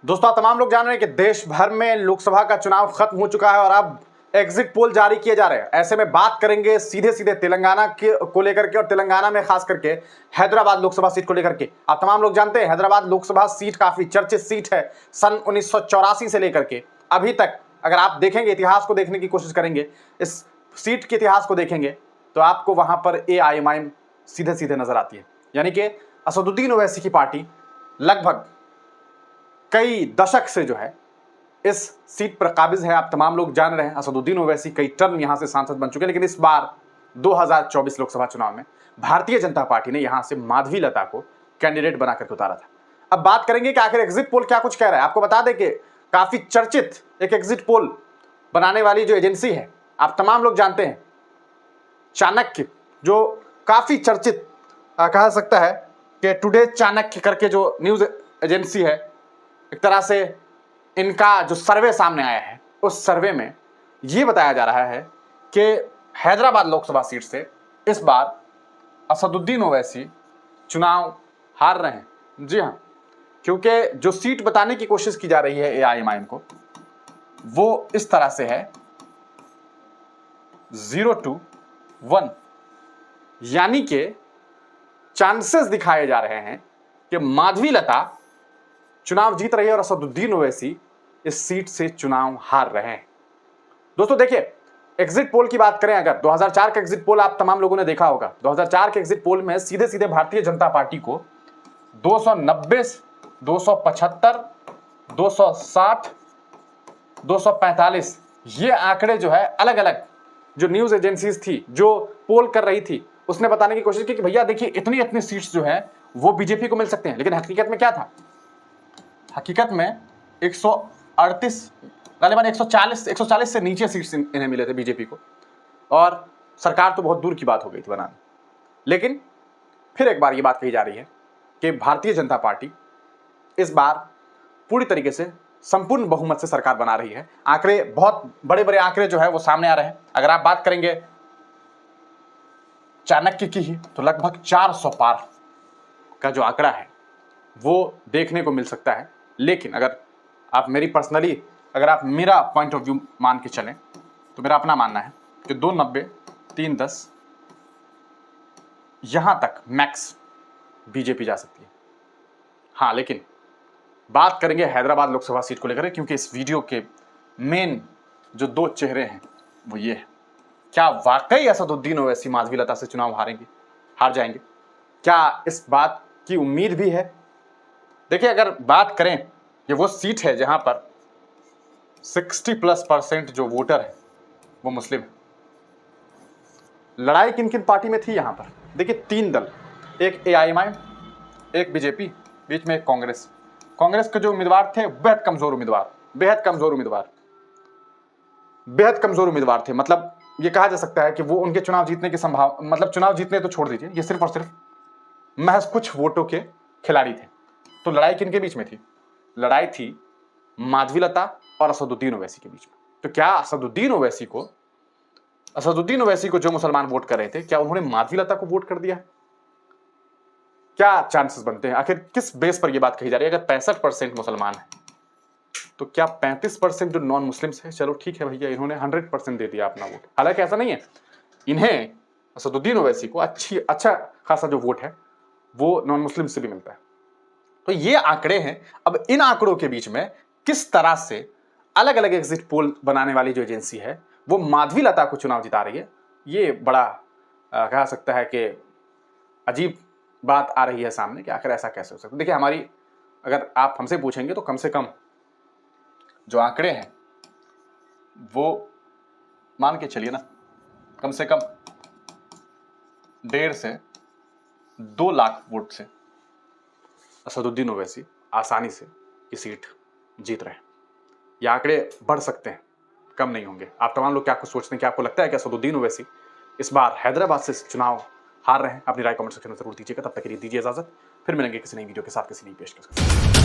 दोस्तों, आप तमाम लोग जान रहे हैं कि देश भर में लोकसभा का चुनाव खत्म हो चुका है और अब एग्जिट पोल जारी किए जा रहे हैं। ऐसे में बात करेंगे सीधे सीधे तेलंगाना को लेकर के और तेलंगाना में खास करके हैदराबाद लोकसभा सीट को लेकर के। आप तमाम लोग जानते हैं हैदराबाद लोकसभा सीट काफी चर्चित सीट है। सन 1984 से लेकर के अभी तक अगर आप देखेंगे, इतिहास को देखने की कोशिश करेंगे, इस सीट के इतिहास को देखेंगे तो आपको वहां पर AIMIM सीधे सीधे नजर आती है। यानी कि असदुद्दीन ओवैसी की पार्टी लगभग कई दशक से जो है इस सीट पर काबिज है। आप तमाम लोग जान रहे हैं असदुद्दीन ओवैसी कई टर्म यहां से सांसद बन चुके हैं, लेकिन इस बार 2024 लोकसभा चुनाव में भारतीय जनता पार्टी ने यहां से माधवी लता को कैंडिडेट बनाकर उतारा था। अब बात करेंगे कि आखिर एग्जिट पोल क्या कुछ कह रहा है। आपको बता दें कि काफी चर्चित एक एग्जिट पोल बनाने वाली जो एजेंसी है, आप तमाम लोग जानते हैं चाणक्य, जो काफी चर्चित कहा सकता है कि टुडे चाणक्य करके जो न्यूज एजेंसी है, एक तरह से इनका जो सर्वे सामने आया है उस सर्वे में यह बताया जा रहा है कि हैदराबाद लोकसभा सीट से इस बार असदुद्दीन ओवैसी चुनाव हार रहे हैं। जी हां, क्योंकि जो सीट बताने की कोशिश की जा रही है AIMIM को, वो इस तरह से है 0-1, यानी कि चांसेस दिखाए जा रहे हैं कि माधवी लता चुनाव जीत रही है और असदुद्दीन ओवैसी इस सीट से चुनाव हार रहे हैं। दोस्तों देखिए, एग्जिट पोल की बात करें अगर 2004 का एग्जिट पोल आप तमाम लोगों ने देखा होगा। 2004 के एग्जिट पोल में सीधे सीधे भारतीय जनता पार्टी को 290, 275, 260, 245 ये आंकड़े जो है अलग अलग जो न्यूज एजेंसीज थी जो पोल कर रही थी उसने बताने की कोशिश की कि भैया देखिए इतनी इतनी सीट्स जो है वो बीजेपी को मिल सकते हैं। लेकिन हकीकत में क्या था? हकीकत में 138, गालिबन 140 से नीचे सीट्स इन्हें मिले थे बीजेपी को, और सरकार तो बहुत दूर की बात हो गई थी बनाने। लेकिन फिर एक बार ये बात कही जा रही है कि भारतीय जनता पार्टी इस बार पूरी तरीके से संपूर्ण बहुमत से सरकार बना रही है। आंकड़े, बहुत बड़े बड़े आंकड़े जो है वो सामने आ रहे हैं। अगर आप बात करेंगे चाणक्य की ही तो लगभग 400 पार का जो आंकड़ा है वो देखने को मिल सकता है। लेकिन अगर आप अगर आप मेरा पॉइंट ऑफ व्यू मान के चलें तो मेरा अपना मानना है कि 290, 310 यहां तक मैक्स बीजेपी जा सकती है। हाँ, लेकिन बात करेंगे हैदराबाद लोकसभा सीट को लेकर, क्योंकि इस वीडियो के मेन जो दो चेहरे हैं वो ये है। क्या वाकई असदुद्दीन ओवैसी माधवी लता से चुनाव हार जाएंगे? क्या इस बात की उम्मीद भी है? देखिए, अगर बात करें, ये वो सीट है जहां पर 60+ % जो वोटर है वो मुस्लिम है। लड़ाई किन किन पार्टी में थी यहां पर? देखिए, 3 दल, एक AIMIM, एक बीजेपी, बीच में एक कांग्रेस। कांग्रेस के जो उम्मीदवार थे बेहद कमजोर उम्मीदवार थे। मतलब ये कहा जा सकता है कि वो उनके चुनाव जीतने की संभावना, मतलब चुनाव जीतने तो छोड़ दीजिए, ये सिर्फ और सिर्फ महज कुछ वोटों के खिलाड़ी थे। तो लड़ाई किन के बीच में थी? लड़ाई थी माधवी लता और असदुद्दीन ओवैसी के बीच में। तो क्या असदुद्दीन ओवैसी को जो मुसलमान वोट कर रहे थे, क्या उन्होंने माधवी लता को वोट कर दिया? क्या चांसेस बनते हैं? आखिर किस बेस पर यह बात कही जा रही है? अगर 65% मुसलमान है तो क्या 35% जो नॉन मुस्लिम्स है, चलो ठीक है भैया, इन्होंने 100% दे दिया अपना वोट। हालांकि ऐसा नहीं है, इन्हें असदुद्दीन ओवैसी को अच्छा खासा जो वोट है वो नॉन मुस्लिम से भी मिलता है। तो ये आंकड़े हैं। अब इन आंकड़ों के बीच में किस तरह से अलग अलग एग्जिट पोल बनाने वाली जो एजेंसी है वो माधवी लता को चुनाव जिता रही है, ये बड़ा कहा सकता है कि अजीब बात आ रही है सामने कि आखिर ऐसा कैसे हो सकता है। देखिए, अगर आप हमसे पूछेंगे तो कम से कम जो आंकड़े हैं वो मान के चलिए ना, कम से कम 1.5 से 2 लाख वोट से असदुद्दीन ओवैसी आसानी से ये सीट जीत रहे हैं। ये आंकड़े बढ़ सकते हैं, कम नहीं होंगे। आप तमाम लोग क्या कुछ सोचते हैं? क्या आपको लगता है कि असदुद्दीन ओवैसी इस बार हैदराबाद से चुनाव हार रहे हैं? अपनी राय कमेंट सेक्शन में जरूर दीजिएगा। तब तक के लिए दीजिए इजाजत, फिर मिलेंगे किसी नई वीडियो के साथ, किसी नई पेशकश के साथ।